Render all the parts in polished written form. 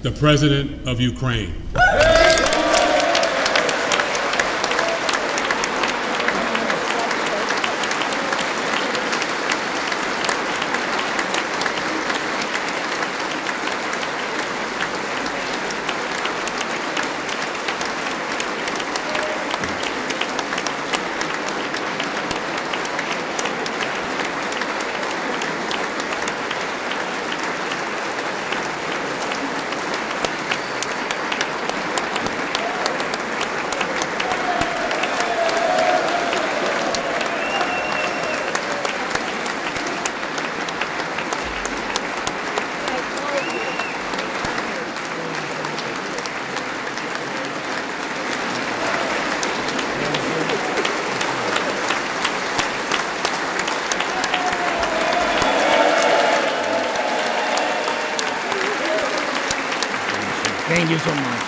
the President of Ukraine. Thank you so much.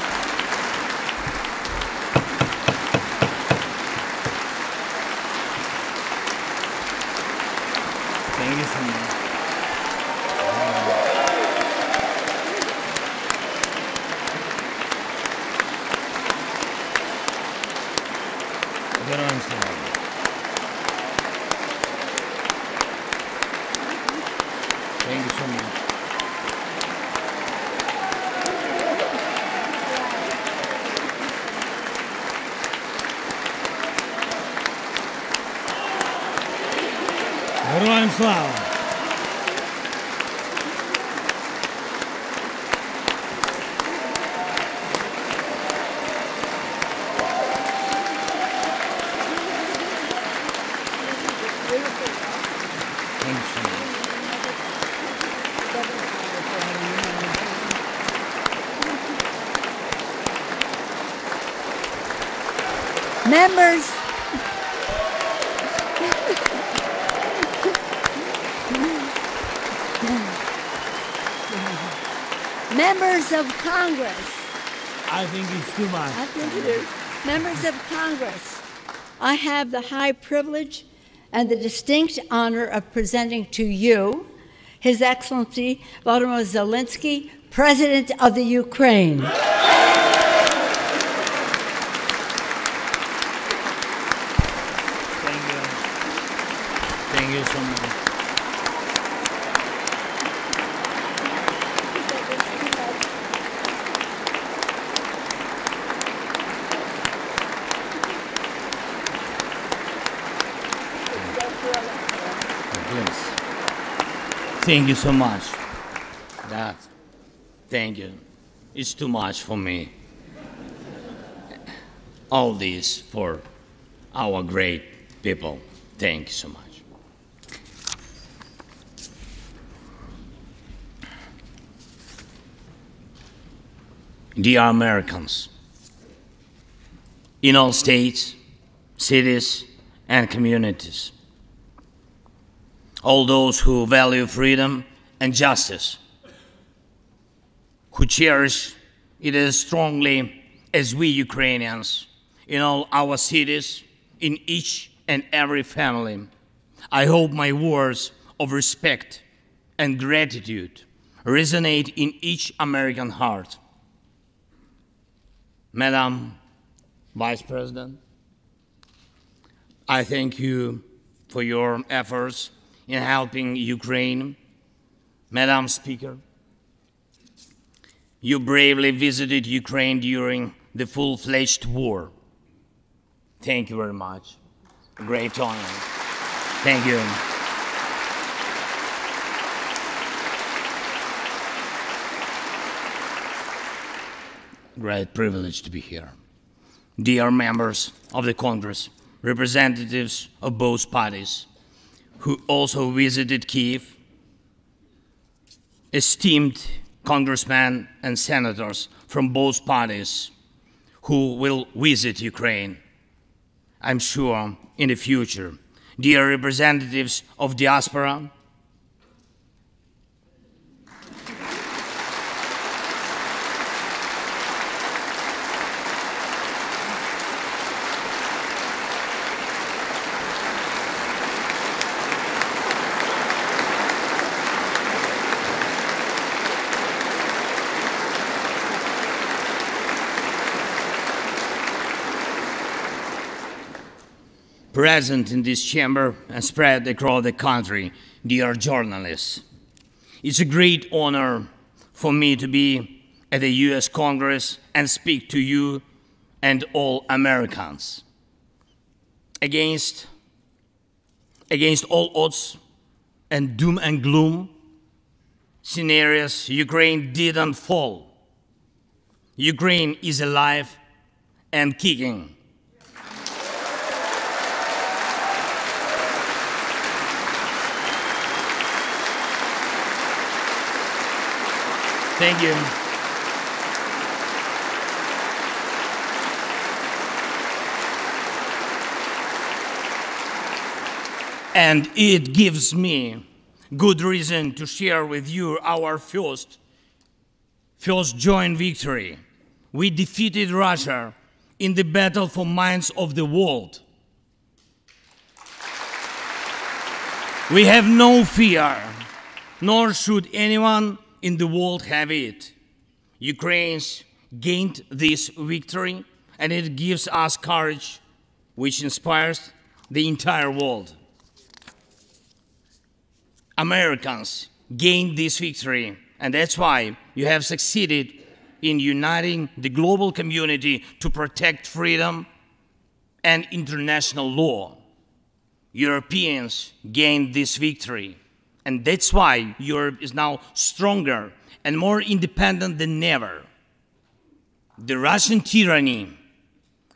Thank you so much. Героям слава. Thank you so much. Героям слава! Members, members of Congress. I think it's too much. I think it is. Members of Congress, I have the high privilege and the distinct honor of presenting to you His Excellency Volodymyr Zelensky, President of the Ukraine. Thank you. Thank you so much. Thank you so much. Thank you. It's too much for me. All this for our great people. Thank you so much. Dear Americans, in all states, cities, and communities, all those who value freedom and justice, who cherish it as strongly as we Ukrainians, in all our cities, in each and every family, I hope my words of respect and gratitude resonate in each American heart. Madam Vice President, I thank you for your efforts in helping Ukraine. Madam Speaker, you bravely visited Ukraine during the full-fledged war. Thank you very much. Great honor. Thank you. Great privilege to be here. Dear members of the Congress, representatives of both parties, who also visited Kiev, esteemed congressmen and senators from both parties who will visit Ukraine, I'm sure, in the future. Dear representatives of diaspora, present in this chamber and spread across the country, dear journalists. It's a great honor for me to be at the US Congress and speak to you and all Americans. Against all odds and doom and gloom scenarios, Ukraine didn't fall. Ukraine is alive and kicking. Thank you. And it gives me good reason to share with you our first joint victory. We defeated Russia in the battle for minds of the world. We have no fear, nor should anyone in the world have it. Ukrainians gained this victory, and it gives us courage, which inspires the entire world. Americans gained this victory, and that's why you have succeeded in uniting the global community to protect freedom and international law. Europeans gained this victory, and that's why Europe is now stronger and more independent than ever. The Russian tyranny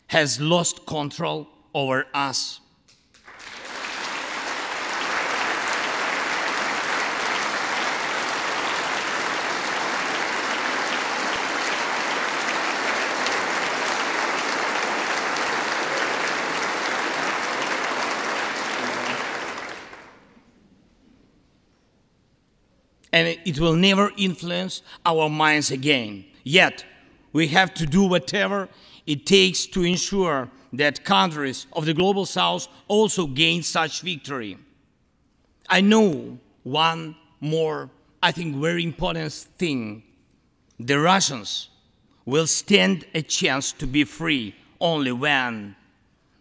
has lost control over us. And it will never influence our minds again. Yet, we have to do whatever it takes to ensure that countries of the global south also gain such victory. I know one more, I think, very important thing. The Russians will stand a chance to be free only when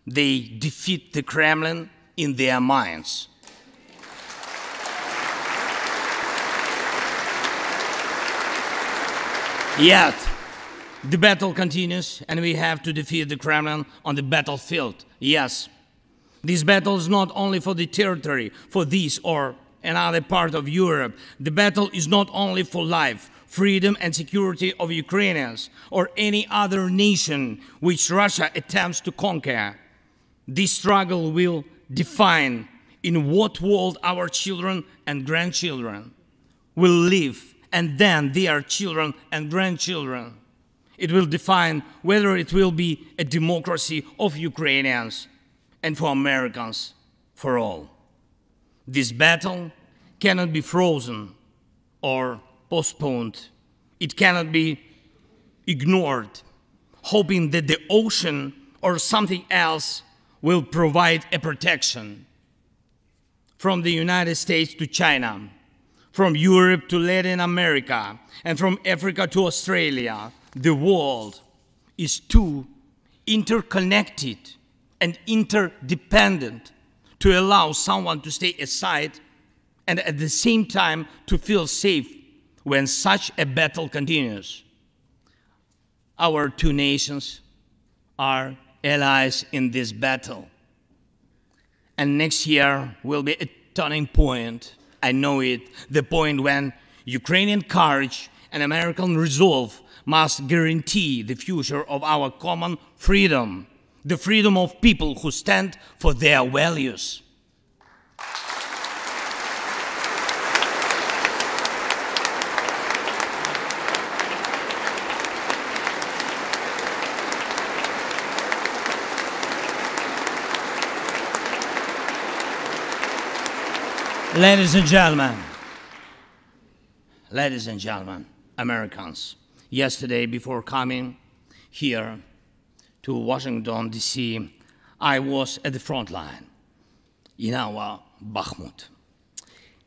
they defeat the Kremlin in their minds. Yet, the battle continues, and we have to defeat the Kremlin on the battlefield. Yes, this battle is not only for the territory, for this or another part of Europe. The battle is not only for life, freedom, and security of Ukrainians or any other nation which Russia attempts to conquer. This struggle will define in what world our children and grandchildren will live, and then their children and grandchildren. It will define whether it will be a democracy of Ukrainians and for Americans for all. This battle cannot be frozen or postponed. It cannot be ignored, hoping that the ocean or something else will provide a protection. From the United States to China, from Europe to Latin America, and from Africa to Australia, the world is too interconnected and interdependent to allow someone to stay aside and at the same time to feel safe when such a battle continues. Our two nations are allies in this battle. And next year will be a turning point. I know it, the point when Ukrainian courage and American resolve must guarantee the future of our common freedom, the freedom of people who stand for their values. Ladies and gentlemen, Americans, yesterday before coming here to Washington, D.C., I was at the front line in our Bakhmut,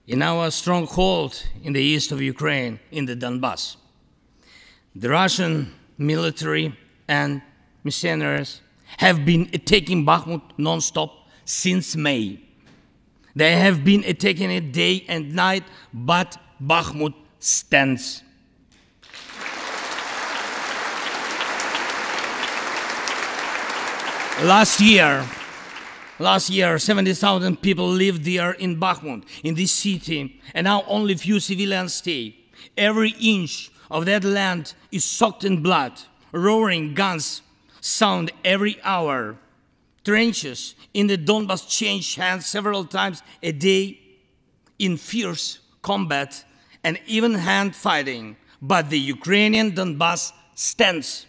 in our stronghold in the east of Ukraine, in the Donbass. The Russian military and mercenaries have been attacking Bakhmut non-stop since May. They have been attacking it day and night, but Bakhmut stands. Last year, 70,000 people lived there in Bakhmut, in this city, and now only few civilians stay. Every inch of that land is soaked in blood. Roaring guns sound every hour. Trenches in the Donbas change hands several times a day in fierce combat and even hand fighting. But the Ukrainian Donbas stands.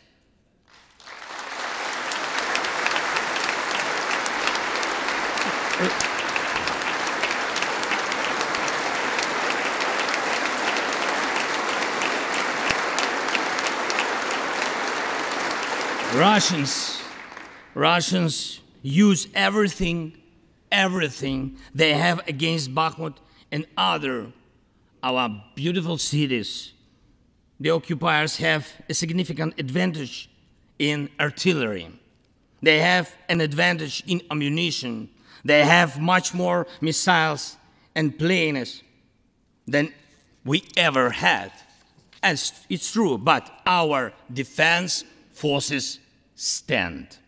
Russians use everything they have against Bakhmut and our beautiful cities. The occupiers have a significant advantage in artillery. They have an advantage in ammunition. They have much more missiles and planes than we ever had. And it's true, but our defense forces stand.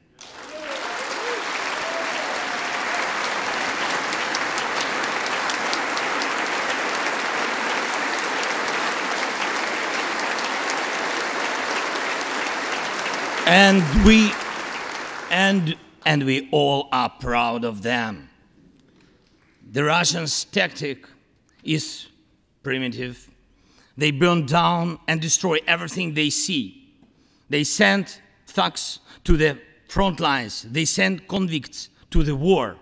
And we all are proud of them. The Russians' tactic is primitive. They burn down and destroy everything they see. They send thugs to the front lines. They send convicts to the war.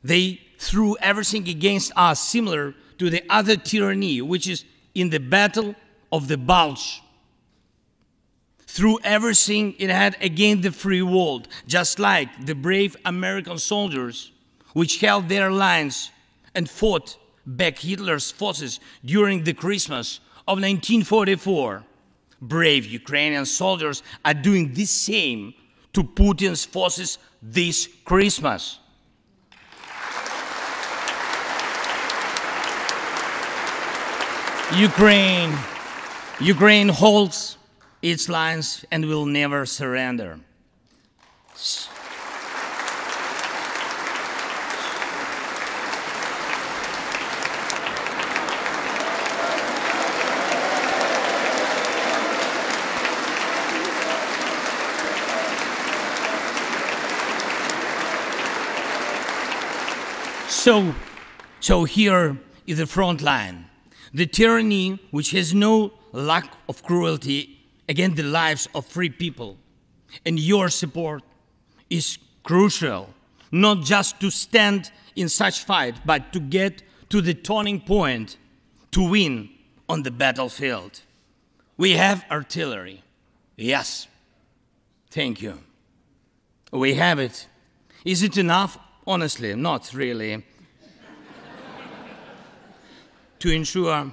They threw everything against us, similar to the other tyranny, which is in the Battle of the Bulge. Threw everything it had against the free world, just like the brave American soldiers, which held their lines and fought back Hitler's forces during the Christmas of 1944. Brave Ukrainian soldiers are doing the same to Putin's forces this Christmas. Ukraine holds its lines and will never surrender. So here is the front line. The tyranny which has no lack of cruelty against the lives of free people. And your support is crucial, not just to stand in such fight, but to get to the turning point to win on the battlefield. We have artillery. Yes. Thank you. We have it. Is it enough? Honestly, not really. To ensure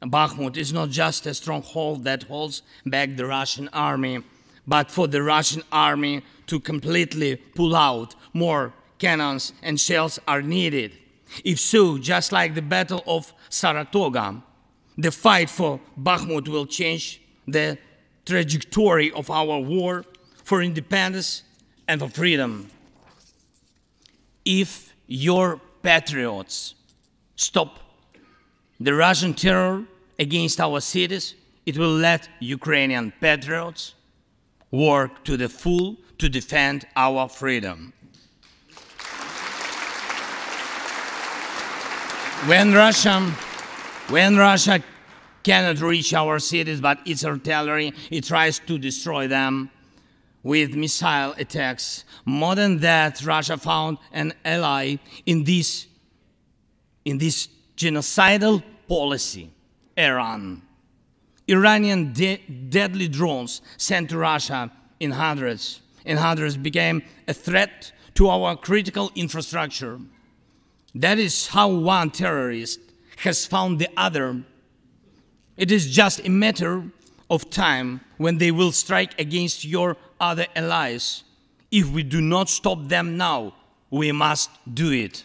Bakhmut is not just a stronghold that holds back the Russian army, but for the Russian army to completely pull out, more cannons and shells are needed. If so, just like the Battle of Saratoga, the fight for Bakhmut will change the trajectory of our war for independence and for freedom. If your patriots stop the Russian terror against our cities, it will let Ukrainian patriots work to the full to defend our freedom. When Russia cannot reach our cities, but its artillery, it tries to destroy them with missile attacks. More than that, Russia found an ally in this genocidal policy, Iran. Iranian deadly drones sent to Russia in hundreds became a threat to our critical infrastructure. That is how one terrorist has found the other. It is just a matter of time when they will strike against your other allies If we do not stop them now, we must do it.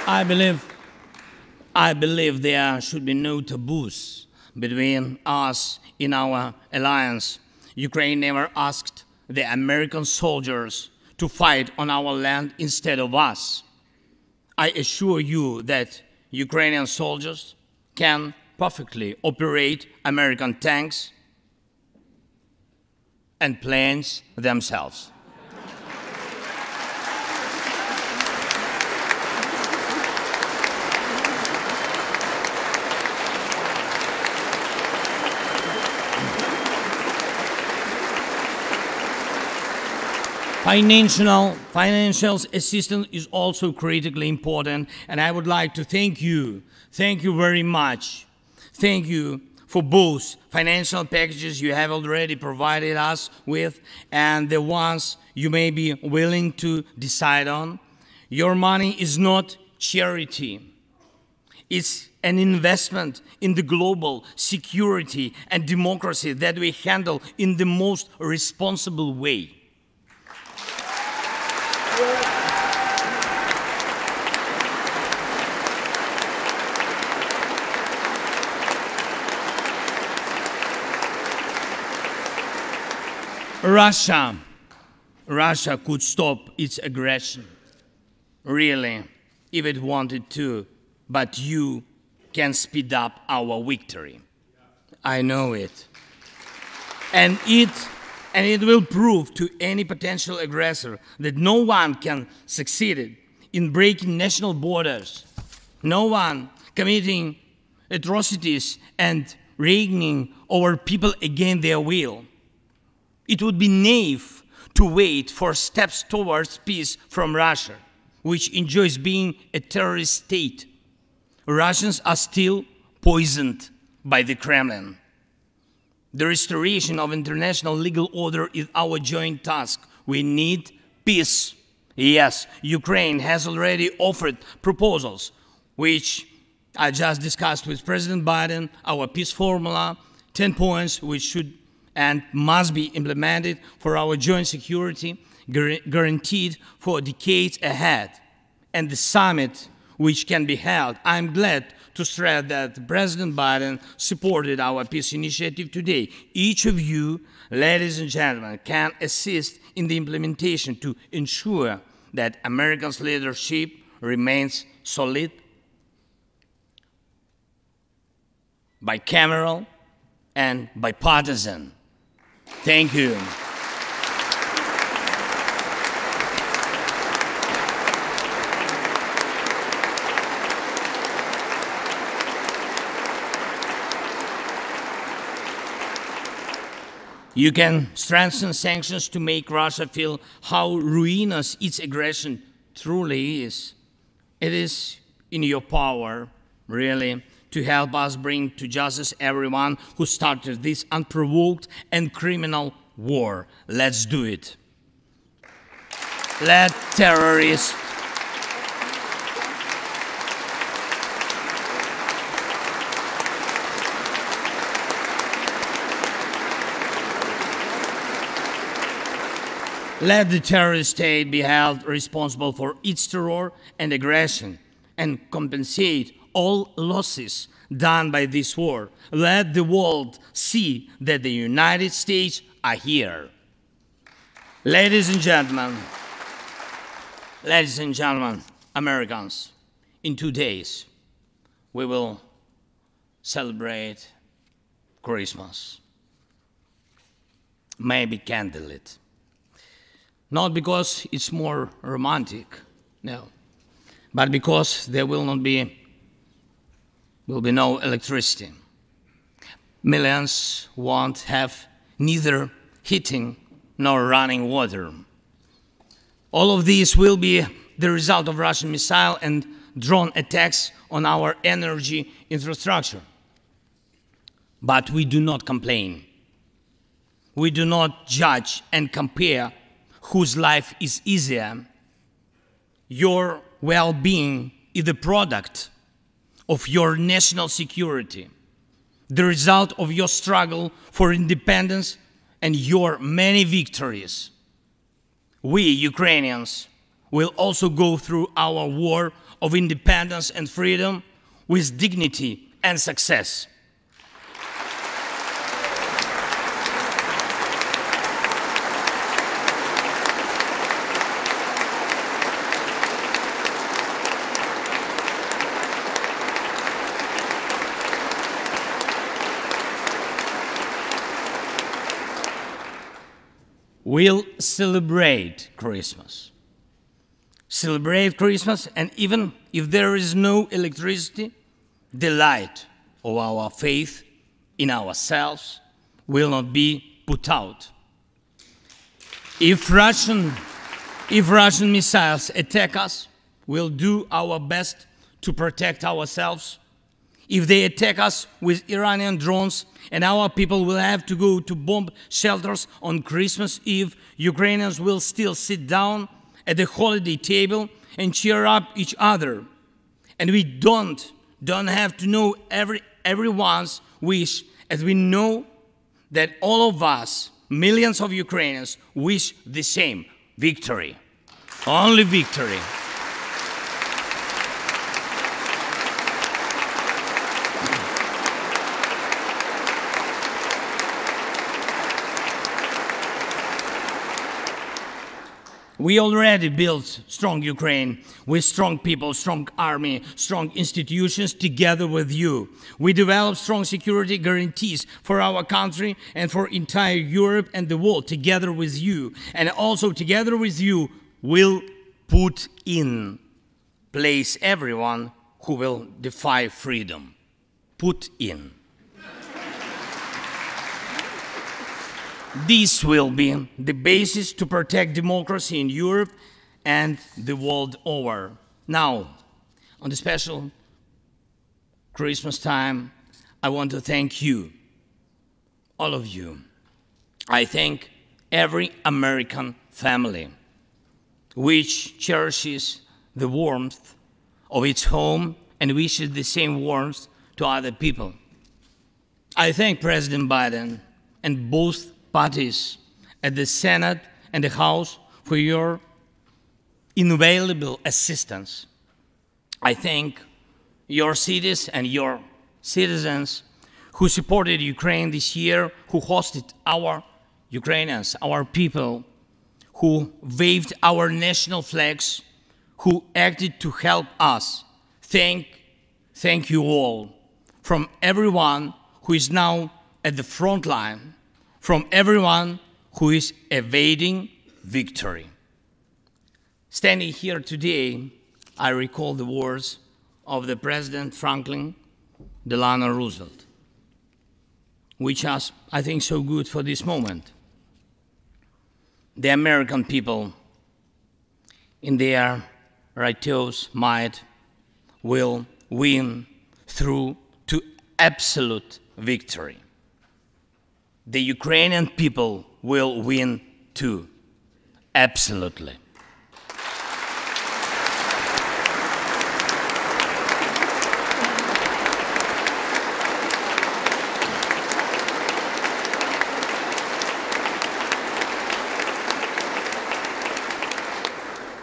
I believe there should be no taboos between us in our alliance. Ukraine never asked the American soldiers to fight on our land instead of us. I assure you that Ukrainian soldiers can perfectly operate American tanks and planes themselves. Financial assistance is also critically important, and I would like to thank you very much. Thank you for both financial packages you have already provided us with and the ones you may be willing to decide on. Your money is not charity. It's an investment in the global security and democracy that we handle in the most responsible way. Russia could stop its aggression, really, if it wanted to, but you can speed up our victory. I know it. And it will prove to any potential aggressor that no one can succeed in breaking national borders, no one committing atrocities and reigning over people against their will. It would be naive to wait for steps towards peace from Russia, which enjoys being a terrorist state. Russians are still poisoned by the Kremlin. The restoration of international legal order is our joint task. We need peace. Yes, Ukraine has already offered proposals, which I just discussed with President Biden, our peace formula, 10 points which should and must be implemented for our joint security, guaranteed for decades ahead, and the summit which can be held. I'm glad to stress that President Biden supported our peace initiative today. Each of you, ladies and gentlemen, can assist in the implementation to ensure that America's leadership remains solid, bicameral, and bipartisan. Thank you. You can strengthen sanctions to make Russia feel how ruinous its aggression truly is. It is in your power, really, to help us bring to justice everyone who started this unprovoked and criminal war. Let's do it. Let terrorists let the terrorist state be held responsible for its terror and aggression and compensate all losses done by this war. Let the world see that the United States are here. Ladies and gentlemen, Americans, in 2 days, we will celebrate Christmas. Maybe candlelit. Not because it's more romantic, no, but because there will be no electricity. Millions won't have neither heating nor running water. All of these will be the result of Russian missile and drone attacks on our energy infrastructure. But we do not complain. We do not judge and compare whose life is easier. Your well-being is the product of your national security, the result of your struggle for independence and your many victories. We, Ukrainians, will also go through our war of independence and freedom with dignity and success. We'll celebrate Christmas. Celebrate Christmas, and even if there is no electricity, the light of our faith in ourselves will not be put out. If Russian missiles attack us, we'll do our best to protect ourselves. If they attack us with Iranian drones and our people will have to go to bomb shelters on Christmas Eve, Ukrainians will still sit down at the holiday table and cheer up each other. And we don't have to know everyone's wish, as we know that all of us, millions of Ukrainians, wish the same: victory. Only victory. We already built strong Ukraine with strong people, strong army, strong institutions together with you. We developed strong security guarantees for our country and for entire Europe and the world together with you. And also together with you, we'll put in place everyone who will defy freedom. Put in. This will be the basis to protect democracy in Europe and the world over. Now, on the special Christmas time, I want to thank you, all of you. I thank every American family which cherishes the warmth of its home and wishes the same warmth to other people. I thank President Biden and both parties at the Senate and the House for your invaluable assistance. I thank your cities and your citizens who supported Ukraine this year, who hosted our Ukrainians, our people, who waved our national flags, who acted to help us. Thank you all, from everyone who is now at the front line, from everyone who is evading victory. Standing here today, I recall the words of the President Franklin Delano Roosevelt, which are, I think, so good for this moment. The American people, in their righteous might, will win through to absolute victory. The Ukrainian people will win too, absolutely.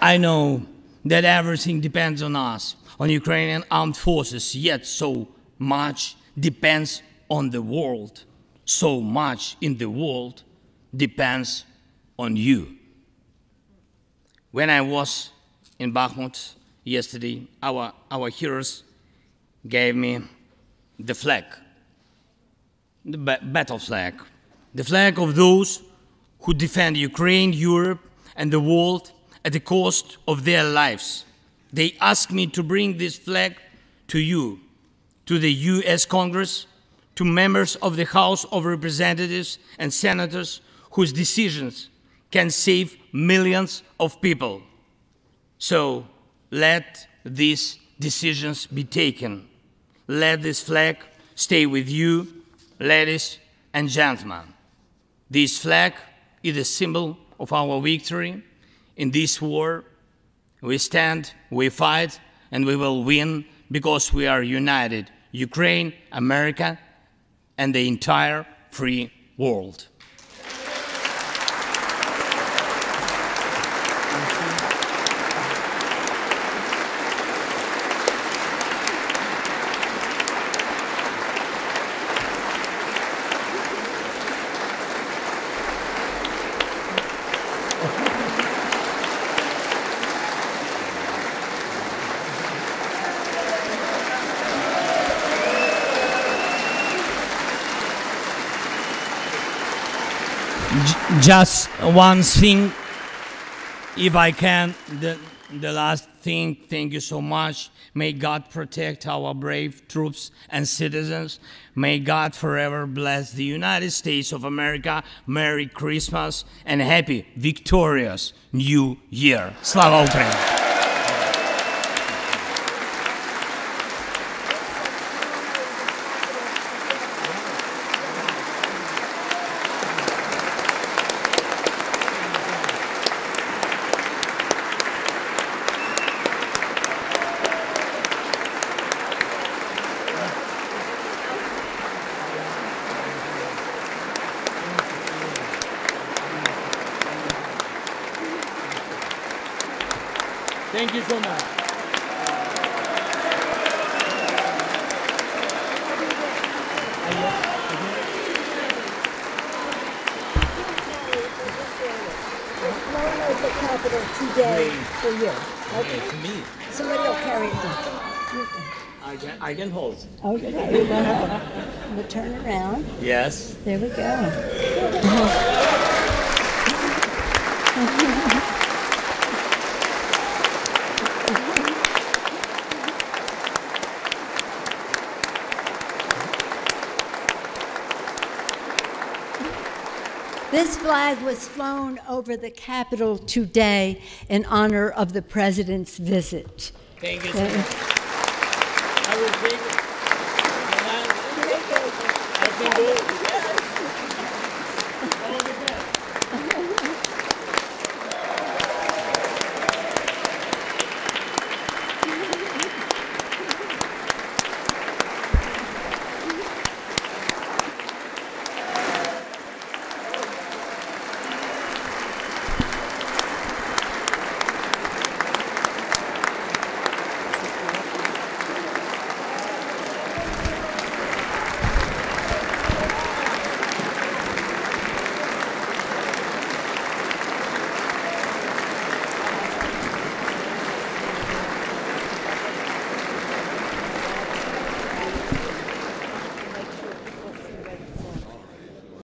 I know that everything depends on us, on Ukrainian armed forces, yet so much depends on the world. So much in the world depends on you. When I was in Bakhmut yesterday, our heroes gave me the flag, the battle flag, the flag of those who defend Ukraine, Europe, and the world at the cost of their lives. They asked me to bring this flag to you, to the US Congress, to members of the House of Representatives and senators whose decisions can save millions of people. So let these decisions be taken. Let this flag stay with you, ladies and gentlemen. This flag is a symbol of our victory in this war. We stand, we fight, and we will win because we are united, Ukraine, America, and the entire free world. Just one thing, if I can, the last thing, thank you so much. May God protect our brave troops and citizens. May God forever bless the United States of America. Merry Christmas and happy, victorious New Year. Slava Ukraini! Thank you so much. The capital today for you. Okay. To me. Somebody will carry it. I can hold. Okay. We're gonna turn around. Yes. There we go. This flag was flown over the Capitol today in honor of the President's visit. Thank you so much. I will take